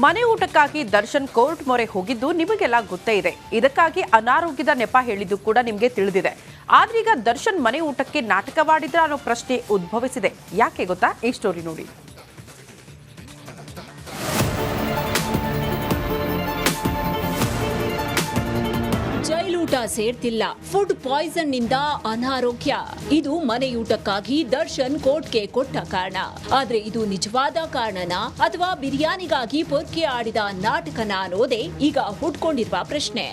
ಮನೆ ಊಟಕ್ಕಾಗಿ ದರ್ಶನ್ ಕೋರ್ಟ್ ಮೊರೆ ಹೋಗಿದ್ದು ನಿಮಗೆಲ್ಲ ಗೊತ್ತೇ ಇದೆ. ಇದಕ್ಕಾಗಿ ಅನಾರೋಗ್ಯದ ನೆಪ ಹೇಳಿದ್ದು ಕೂಡ ನಿಮಗೆ ತಿಳಿದಿದೆ. ಆದ್ರೀಗ ದರ್ಶನ್ ಮನೆ ಊಟಕ್ಕೆ ನಾಟಕವಾಡಿದ್ರ ಅನ್ನೋ ಪ್ರಶ್ನೆ ಉದ್ಭವಿಸಿದೆ. ಯಾಕೆ ಗೊತ್ತಾ? ಈ ಸ್ಟೋರಿ ನೋಡಿ. ಜೈಲೂಟ ಸೇರ್ತಿಲ್ಲ, ಫುಡ್ ಪಾಯ್ಸನ್ ನಿಂದ ಅನಾರೋಗ್ಯ. ಇದು ಮನೆಯೂಟಕ್ಕಾಗಿ ದರ್ಶನ್ ಕೋರ್ಟ್ಗೆ ಕೊಟ್ಟ ಕಾರಣ. ಆದ್ರೆ ಇದು ನಿಜವಾದ ಕಾರಣನಾ ಅಥವಾ ಬಿರಿಯಾನಿಗಾಗಿ ಪೊರ್ಕೆ ಆಡಿದ ನಾಟಕನ ಅನ್ನೋದೇ ಈಗ ಹುಟ್ಕೊಂಡಿರುವ ಪ್ರಶ್ನೆ.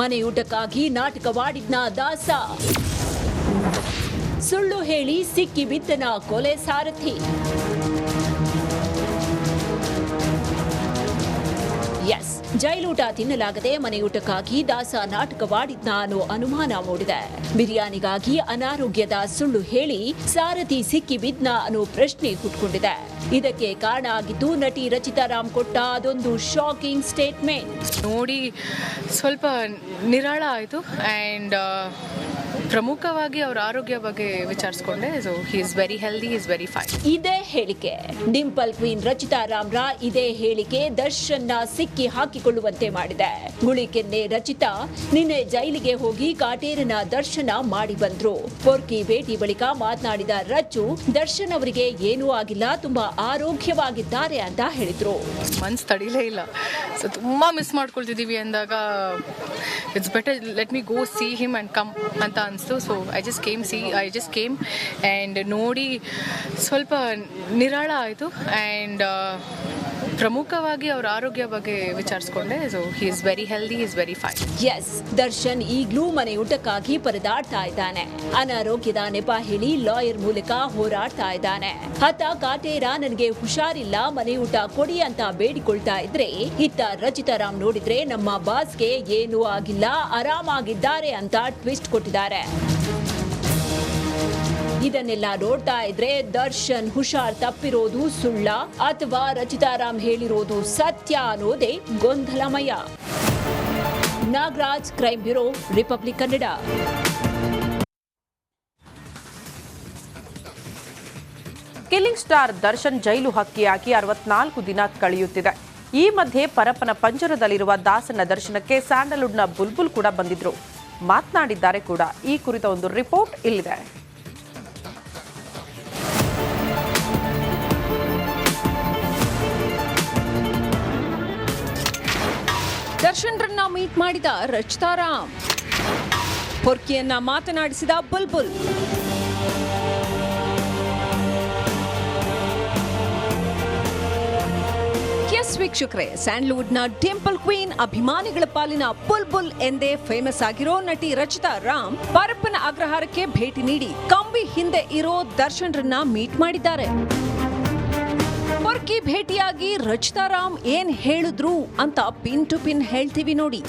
ಮನೆಯೂಟಕ್ಕಾಗಿ ನಾಟಕವಾಡಿದ್ನ ದಾಸ, ಸುಳ್ಳು ಹೇಳಿ ಸಿಕ್ಕಿ ಬಿದ್ದನ ಕೊಲೆ ಸಾರಥಿ. ಎಸ್, ಜೈಲೂಟ ತಿನ್ನಲಾಗದೆ ಮನೆಯೂಟಕ್ಕಾಗಿ ದಾಸ ನಾಟಕವಾಡಿದ್ನ ಅನ್ನೋ ಅನುಮಾನ ಮೂಡಿದೆ. ಬಿರಿಯಾನಿಗಾಗಿ ಅನಾರೋಗ್ಯದ ಸುಳ್ಳು ಹೇಳಿ ಸಾರಥಿ ಸಿಕ್ಕಿ ಬಿದ್ನ ಅನ್ನೋ ಪ್ರಶ್ನೆ ಹುಟ್ಕೊಂಡಿದೆ. ಇದಕ್ಕೆ ಕಾರಣ ಆಗಿದ್ದು ನಟಿ ರಚಿತಾ ರಾಮ್ ಕೊಟ್ಟ ಅದೊಂದು ಶಾಕಿಂಗ್ ಸ್ಟೇಟ್ಮೆಂಟ್ ನೋಡಿ ಸ್ವಲ್ಪ ನಿರಾಳ ಆಯಿತು. ಆ್ಯಂಡ್ ಪ್ರಮುಖವಾಗಿ ಅವರ ಆರೋಗ್ಯ ಬಗ್ಗೆ ವಿಚಾರಿಸ್ಕೊಂಡೆ. So he is very healthy, he is very fine. ಇದೇ ಹೇಳಿಕೆ ಡಿಂಪಲ್ ಕ್ವೀನ್ ರಚಿತಾ ರಾಮ್ರ ಇದೇ ಹೇಳಿಕೆ ದರ್ಶನ್ನ ಸಿಕ್ಕಿ ಹಾಕಿಕೊಳ್ಳುವಂತೆ ಮಾಡಿದೆ. ಗುಳಿಕೆನ್ನೆ ರಚಿತಾ ನಿನ್ನೆ ಜೈಲಿಗೆ ಹೋಗಿ ಕಾಟೇರನ ದರ್ಶನ ಮಾಡಿ ಬಂದ್ರು. ಪೊರ್ಕಿ ಭೇಟಿ ಬಳಿಕ ಮಾತನಾಡಿದ ರಚ್ಚು, ದರ್ಶನ್ ಅವರಿಗೆ ಏನೂ ಆಗಿಲ್ಲ, ತುಂಬಾ ಆರೋಗ್ಯವಾಗಿದ್ದಾರೆ ಅಂತ ಹೇಳಿದ್ರು. ಮನ್ಸು ತಡಿಲೇ ಇಲ್ಲ. ಸೊ ತುಂಬಾ ಮಿಸ್ ಮಾಡ್ಕೊಳ್ತಿದ್ದೀವಿ ಅಂದಾಗ it's better let me go see him and come ಅಂತ ಅನಿಸ್ತು. So I just came and ನೋಡಿ ಸ್ವಲ್ಪ ನಿರಾಳ ಆಯಿತು. ಆ್ಯಂಡ್ ಪ್ರಮುಖವಾಗಿ ಅವರ ಆರೋಗ್ಯ ಬಗ್ಗೆ ವಿಚಾರಿಸ್ಕೊಂಡೆ. So he is very healthy, he is very fine. Yes, Darshan ಈಗ್ಲೂ ಮನೆಯೂಟಕ್ಕಾಗಿ ಪರದಾಡ್ತಾ ಇದ್ದಾನೆ. ಅನಾರೋಗ್ಯದ ನೆಪ ಹೇಳಿ ಲಾಯರ್ ಮೂಲಕ ಹೋರಾಡ್ತಾ ಇದ್ದಾನೆ. ಹತ ಕಾಟೇರ ನನಗೆ ಹುಷಾರಿಲ್ಲ, ಮನೆಯೂಟ ಕೊಡಿ ಅಂತ ಬೇಡಿಕೊಳ್ತಾ ಇದ್ರೆ, ಇತ್ತ ರಚಿತಾ ರಾಮ್ ನೋಡಿದ್ರೆ ನಮ್ಮ ಬಾಸ್ಗೆ ಏನೂ ಆಗಿಲ್ಲ, ಆರಾಮಾಗಿದ್ದಾರೆ ಅಂತ ಟ್ವಿಸ್ಟ್ ಕೊಟ್ಟಿದ್ದಾರೆ. ಇದನ್ನೆಲ್ಲ ನೋಡ್ತಾ ಇದ್ರೆ ದರ್ಶನ್ ಹುಷಾರ್ ತಪ್ಪಿರೋದು ಸುಳ್ಳ ಅಥವಾ ರಚಿತಾ ರಾಮ್ ಹೇಳಿರೋದು ಸತ್ಯ ಅನ್ನೋದೇ ಗೊಂದಲಮಯ. Nagaraj, crime bureau, Republic Kannada. Killing star Darshan ಜೈಲು ಹಕ್ಕಿಯಾಗಿ 64 ದಿನ ಕಳೆಯುತ್ತಿದೆ. ಈ ಮಧ್ಯೆ ಪರಪ್ಪನ ಪಂಜರದಲ್ಲಿರುವ ದಾಸನ ದರ್ಶನಕ್ಕೆ ಸ್ಯಾಂಡಲ್ವುಡ್ನ ಬುಲ್ಬುಲ್ ಕೂಡ ಬಂದಿದ್ರು, ಮಾತನಾಡಿದ್ದಾರೆ ಕೂಡ. ಈ ಕುರಿತ ಒಂದು ರಿಪೋರ್ಟ್ ಇಲ್ಲಿದೆ. ದರ್ಶನ್ರನ್ನ ಮೀಟ್ ಮಾಡಿದ ರಚಿತಾ ರಾಮ್, ಪೊರ್ಕಿಯನ್ನ ಮಾತನಾಡಿಸಿದ ಬುಲ್ಬುಲ್. ಎಸ್ ವೀಕ್ಷಕರೇ, ಸ್ಯಾಂಡಲ್ವುಡ್ನ ಡಿಂಪಲ್ ಕ್ವೀನ್, ಅಭಿಮಾನಿಗಳ ಪಾಲಿನ ಬುಲ್ಬುಲ್ ಎಂದೇ ಫೇಮಸ್ ಆಗಿರೋ ನಟಿ ರಚಿತಾ ರಾಮ್ ಪರಪ್ಪನ ಅಗ್ರಹಾರಕ್ಕೆ ಭೇಟಿ ನೀಡಿ ಕಂಬಿ ಹಿಂದೆ ಇರೋ ದರ್ಶನ್ರನ್ನ ಮೀಟ್ ಮಾಡಿದ್ದಾರೆ. ಪೊರ್ಕಿ ಭೇಟಿಯಾಗಿ ರಚಿತಾ ರಾಮ್ ಏನ್ ಹೇಳಿದ್ರು ಅಂತ ಪಿನ್ ಟು ಪಿನ್ ಹೇಳ್ತೀವಿ ನೋಡಿ.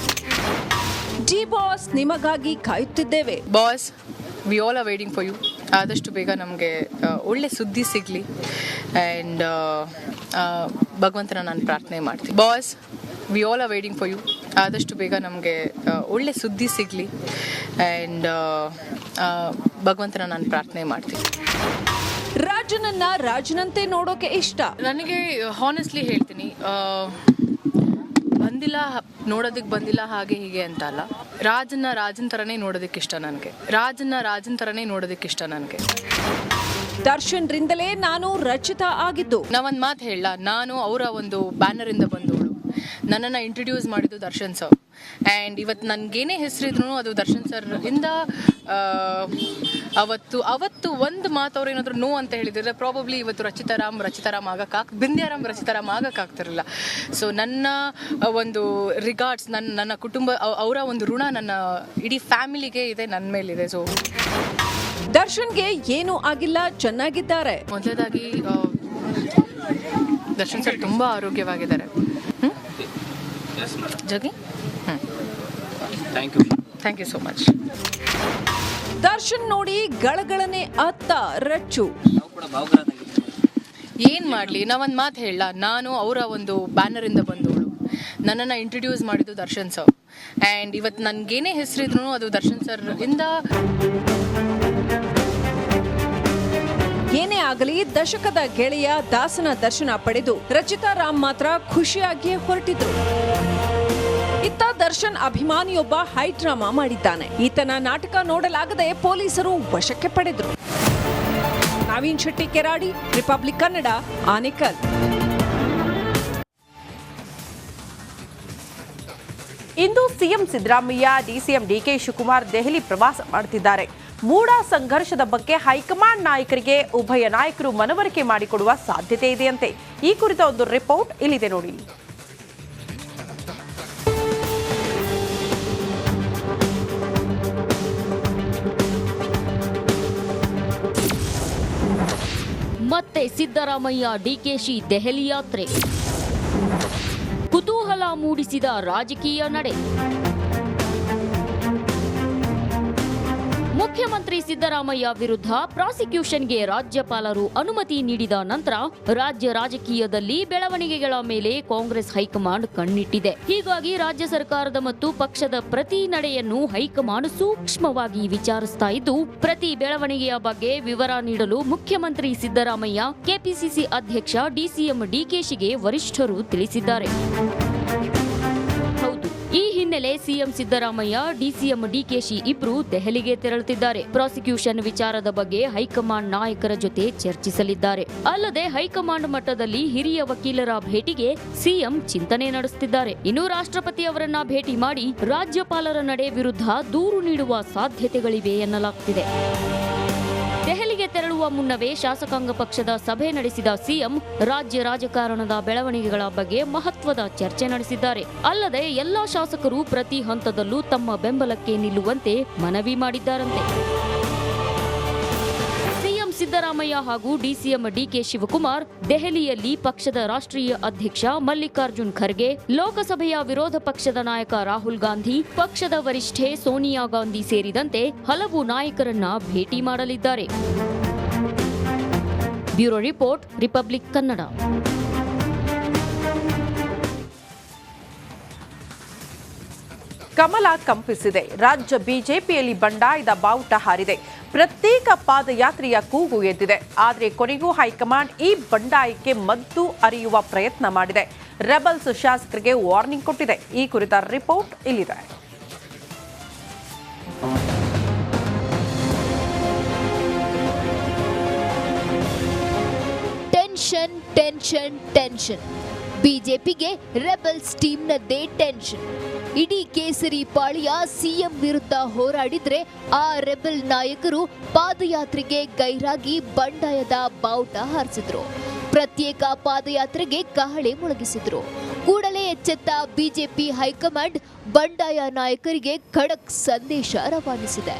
ಡಿ ಬಾಸ್, ನಿಮಗಾಗಿ ಕಾಯುತ್ತಿದ್ದೇವೆ. Boss, we all are waiting for you. ಆದಷ್ಟು ಬೇಗ ನಮಗೆ ಒಳ್ಳೆ ಸುದ್ದಿ ಸಿಗಲಿ ಆ್ಯಂಡ್ ಭಗವಂತನ ನಾನು ಪ್ರಾರ್ಥನೆ ಮಾಡ್ತೀನಿ. Boss, we all are waiting for you. ಆದಷ್ಟು ಬೇಗ ನಮಗೆ ಒಳ್ಳೆ ಸುದ್ದಿ ಸಿಗಲಿ ಆ್ಯಂಡ್ ಭಗವಂತನ ನಾನು ಪ್ರಾರ್ಥನೆ ಮಾಡ್ತೀನಿ. ರಾಜನನ್ನ ರಾಜನಂತೆ ನೋಡೋಕೆ ಇಷ್ಟ. ನನಗೆ ಹಾನೆಸ್ಟ್ಲಿ ಹೇಳ್ತೀನಿ, ನೋಡೋದಕ್ಕೆ ಬಂದಿಲ್ಲ ಹಾಗೆ ಹೀಗೆ ಅಂತ ಅಲ್ಲ. ರಾಜನ್ ಥರನೇ ನೋಡೋದಕ್ಕೆ ಇಷ್ಟ ನನಗೆ. ರಾಜನ್ ಥರನೇ ನೋಡೋದಕ್ಕೆ ಇಷ್ಟ ನನಗೆ. ದರ್ಶನ್ ರಿಂದಲೇ ನಾನು ರಚಿತಾ ಆಗಿದ್ದು. ನಾವೊಂದು ಮಾತು ಹೇಳ, ನಾನು ಅವರ ಒಂದು ಬ್ಯಾನರಿಂದ ಬಂದವಳು. ನನ್ನನ್ನು ಇಂಟ್ರೊಡ್ಯೂಸ್ ಮಾಡಿದ್ದು ದರ್ಶನ್ ಸರ್. ಆ್ಯಂಡ್ ಇವತ್ತು ನನಗೇನೇ ಹೆಸರಿದ್ರು ಅದು ದರ್ಶನ್ ಸರ್ ಇಂದ. ಅವತ್ತು ಒಂದು ಮಾತು ಅವ್ರು ಏನಾದರೂ ನೋ ಅಂತ ಹೇಳಿದ್ರೆ ಪ್ರಾಬಬ್ಲಿ ಇವತ್ತು ರಚಿತಾರಾಮ್ ರಚಿತಾರಾಮ್ ಆಗಕ್ಕಾಗ್ತಿರಲಿಲ್ಲ. ಸೊ ನನ್ನ ಒಂದು ರಿಗಾರ್ಡ್ಸ್, ನನ್ನ ಕುಟುಂಬ, ಅವರ ಒಂದು ಋಣ ನನ್ನ ಇಡೀ ಫ್ಯಾಮಿಲಿಗೆ ಇದೆ, ನನ್ನ ಮೇಲಿದೆ. ಸೊ ದರ್ಶನ್ಗೆ ಏನೂ ಆಗಿಲ್ಲ, ಚೆನ್ನಾಗಿದ್ದಾರೆ. ಮೊದಲದಾಗಿ ದರ್ಶನ್ ಸರ್ ತುಂಬ ಆರೋಗ್ಯವಾಗಿದ್ದಾರೆ. Jagi, thank you so much. Darshan ನೋಡಿ ಗಳಗಳನೆ ಅತ್ತ ರಚ್ಚು. ಏನು ಮಾಡಲಿ, ನಾವೊಂದು ಮಾತು ಹೇಳ, ನಾನು ಅವರ ಒಂದು ಬ್ಯಾನರಿಂದ ಬಂದವಳು. ನನ್ನನ್ನು ಇಂಟ್ರೊಡ್ಯೂಸ್ ಮಾಡಿದ್ದು ದರ್ಶನ್ ಸರ್. ಆ್ಯಂಡ್ ಇವತ್ತು ನನಗೇನೇ ಹೆಸರಿದ್ರು ಅದು ದರ್ಶನ್ ಸರ್ ಇಂದ. ಏನೇ ಆಗಲಿ ದಶಕದ ಗೆಳೆಯ ದಾಸನ ದರ್ಶನ ಪಡೆದು ರಚಿತಾ ರಾಮ್ ಮಾತ್ರ ಖುಷಿಯಾಗಿಯೇ ಹೊರಟಿದ್ರು. ಇತ್ತ ದರ್ಶನ್ ಅಭಿಮಾನಿಯೊಬ್ಬ ಹೈ ಡ್ರಾಮಾ ಮಾಡಿದ್ದಾನೆ. ಈತನ ನಾಟಕ ನೋಡಲಾಗದೆ ಪೊಲೀಸರು ವಶಕ್ಕೆ ಪಡೆದ್ರು. ನವೀನ್ ಶೆಟ್ಟಿ ಕೆರಾಡಿ, ರಿಪಬ್ಲಿಕ್ ಕನ್ನಡ, ಆನೇಕಲ್. ಇಂದು CM Siddaramaiah, DCM DK Shivakumar Delhi ಪ್ರವಾಸ ಮಾಡುತ್ತಿದ್ದಾರೆ. ಮೂಡಾ ಸಂಘರ್ಷದ ಬಗ್ಗೆ ಹೈಕಮಾಂಡ್ ನಾಯಕರಿಗೆ ಉಭಯ ನಾಯಕರು ಮನವರಿಕೆ ಮಾಡಿಕೊಡುವ ಸಾಧ್ಯತೆ ಇದೆಯಂತೆ. ಈ ಕುರಿತ ಒಂದು ರಿಪೋರ್ಟ್ ಇಲ್ಲಿದೆ ನೋಡಿ. ಮತ್ತೆ ಸಿದ್ದರಾಮಯ್ಯ ಡಿಕೆಶಿ ದೆಹಲಿ ಯಾತ್ರೆ, ಕುತೂಹಲ ಮೂಡಿಸಿದ ರಾಜಕೀಯ ನಡೆ. ಮುಖ್ಯಮಂತ್ರಿ ಸಿದ್ದರಾಮಯ್ಯ ವಿರುದ್ಧ ಪ್ರಾಸಿಕ್ಯೂಷನ್ಗೆ ರಾಜ್ಯಪಾಲರು ಅನುಮತಿ ನೀಡಿದ ನಂತರ ರಾಜ್ಯ ರಾಜಕೀಯದಲ್ಲಿ ಬೆಳವಣಿಗೆಗಳ ಮೇಲೆ ಕಾಂಗ್ರೆಸ್ ಹೈಕಮಾಂಡ್ ಕಣ್ಣಿಟ್ಟಿದೆ. ಹೀಗಾಗಿ ರಾಜ್ಯ ಸರ್ಕಾರದ ಮತ್ತು ಪಕ್ಷದ ಪ್ರತಿ ನಡೆಯನ್ನು ಹೈಕಮಾಂಡ್ ಸೂಕ್ಷ್ಮವಾಗಿ ವಿಚಾರಿಸ್ತಾ ಇದ್ದು, ಪ್ರತಿ ಬೆಳವಣಿಗೆಯ ಬಗ್ಗೆ ವಿವರ ನೀಡಲು ಮುಖ್ಯಮಂತ್ರಿ ಸಿದ್ದರಾಮಯ್ಯ ಕೆಪಿಸಿಸಿ ಅಧ್ಯಕ್ಷ ಡಿಸಿಎಂ ಡಿಕೆಶಿಗೆ ವರಿಷ್ಠರು ತಿಳಿಸಿದ್ದಾರೆ. ಈ ಹಿನ್ನೆಲೆ ಸಿಎಂ ಸಿದ್ದರಾಮಯ್ಯ, ಡಿಸಿಎಂ ಡಿಕೆಶಿ ಇಬ್ರು ದೆಹಲಿಗೆ ತೆರಳುತ್ತಿದ್ದಾರೆ. ಪ್ರಾಸಿಕ್ಯೂಷನ್ ವಿಚಾರದ ಬಗ್ಗೆ ಹೈಕಮಾಂಡ್ ನಾಯಕರ ಜೊತೆ ಚರ್ಚಿಸಲಿದ್ದಾರೆ. ಅಲ್ಲದೆ ಹೈಕಮಾಂಡ್ ಮಟ್ಟದಲ್ಲಿ ಹಿರಿಯ ವಕೀಲರ ಭೇಟಿಗೆ ಸಿಎಂ ಚಿಂತನೆ ನಡೆಸುತ್ತಿದ್ದಾರೆ. ಇನ್ನು ರಾಷ್ಟ್ರಪತಿ ಅವರನ್ನ ಭೇಟಿ ಮಾಡಿ ರಾಜ್ಯಪಾಲರ ನಡೆ ವಿರುದ್ಧ ದೂರು ನೀಡುವ ಸಾಧ್ಯತೆಗಳಿವೆ ಎನ್ನಲಾಗುತ್ತಿದೆ. ದೆಹಲಿಗೆ ತೆರಳುವ ಮುನ್ನವೇ ಶಾಸಕಾಂಗ ಪಕ್ಷದ ಸಭೆ ನಡೆಸಿದ ಸಿಎಂ ರಾಜ್ಯ ರಾಜಕಾರಣದ ಬೆಳವಣಿಗೆಗಳ ಬಗ್ಗೆ ಮಹತ್ವದ ಚರ್ಚೆ ನಡೆಸಿದ್ದಾರೆ. ಅಲ್ಲದೆ ಎಲ್ಲಾ ಶಾಸಕರು ಪ್ರತಿ ಹಂತದಲ್ಲೂ ತಮ್ಮ ಬೆಂಬಲಕ್ಕೆ ನಿಲ್ಲುವಂತೆ ಮನವಿ ಮಾಡಿದ್ದಾರಂತೆ. ಸಿಎಂ ಸಿದ್ದರಾಮಯ್ಯ ಹಾಗೂ ಡಿಸಿಎಂ ಡಿಕೆ ಶಿವಕುಮಾರ್ ದೆಹಲಿಯಲ್ಲಿ ಪಕ್ಷದ ರಾಷ್ಟ್ರೀಯ ಅಧ್ಯಕ್ಷ ಮಲ್ಲಿಕಾರ್ಜುನ್ ಖರ್ಗೆ, ಲೋಕಸಭೆಯ ವಿರೋಧ ಪಕ್ಷದ ನಾಯಕ ರಾಹುಲ್ ಗಾಂಧಿ, ಪಕ್ಷದ ವರಿಷ್ಠೆ ಸೋನಿಯಾ ಗಾಂಧಿ ಸೇರಿದಂತೆ ಹಲವು ನಾಯಕರನ್ನ ಭೇಟಿ ಮಾಡಲಿದ್ದಾರೆ. Bureau report, Republic Kannada. ಕಮಲ ಕಂಪಿಸಿದೆ. ರಾಜ್ಯ ಬಿಜೆಪಿಯಲ್ಲಿ ಬಂಡಾಯದ ಬಾವುಟ ಹಾರಿದೆ. ಪ್ರತ್ಯೇಕ ಪಾದಯಾತ್ರೆಯ ಕೂಗು ಎದ್ದಿದೆ. ಆದರೆ ಕೊನೆಗೂ ಹೈಕಮಾಂಡ್ ಈ ಬಂಡಾಯಕ್ಕೆ ಮದ್ದು ಅರಿಯುವ ಪ್ರಯತ್ನ ಮಾಡಿದೆ. ರೆಬಲ್ಸ್ ಶಾಸಕರಿಗೆ ವಾರ್ನಿಂಗ್ ಕೊಟ್ಟಿದೆ. ಈ ಕುರಿತ ರಿಪೋರ್ಟ್ ಇಲ್ಲಿದೆ. Tension tension tension. ಬಿಜೆಪಿಗೆ ರೆಬಲ್ಸ್ ಟೀಮ್ನದ್ದೇ ಟೆನ್ಷನ್. ಇಡೀ ಕೇಸರಿ ಪಾಳ್ಯ ಸಿಎಂ ವಿರುದ್ಧ ಹೋರಾಡಿದ್ರೆ ಆ ರೆಬೆಲ್ ನಾಯಕರು ಪಾದಯಾತ್ರೆಗೆ ಗೈರಾಗಿ ಬಂಡಾಯದ ಬಾವುಟ ಹಾರಿಸಿದ್ರು. ಪ್ರತ್ಯೇಕ ಪಾದಯಾತ್ರೆಗೆ ಕಹಳೆ ಮೊಳಗಿಸಿದ್ರು. ಕೂಡಲೇ ಎಚ್ಚೆತ್ತ ಬಿಜೆಪಿ ಹೈಕಮಾಂಡ್ ಬಂಡಾಯ ನಾಯಕರಿಗೆ ಖಡಕ್ ಸಂದೇಶ ರವಾನಿಸಿದೆ.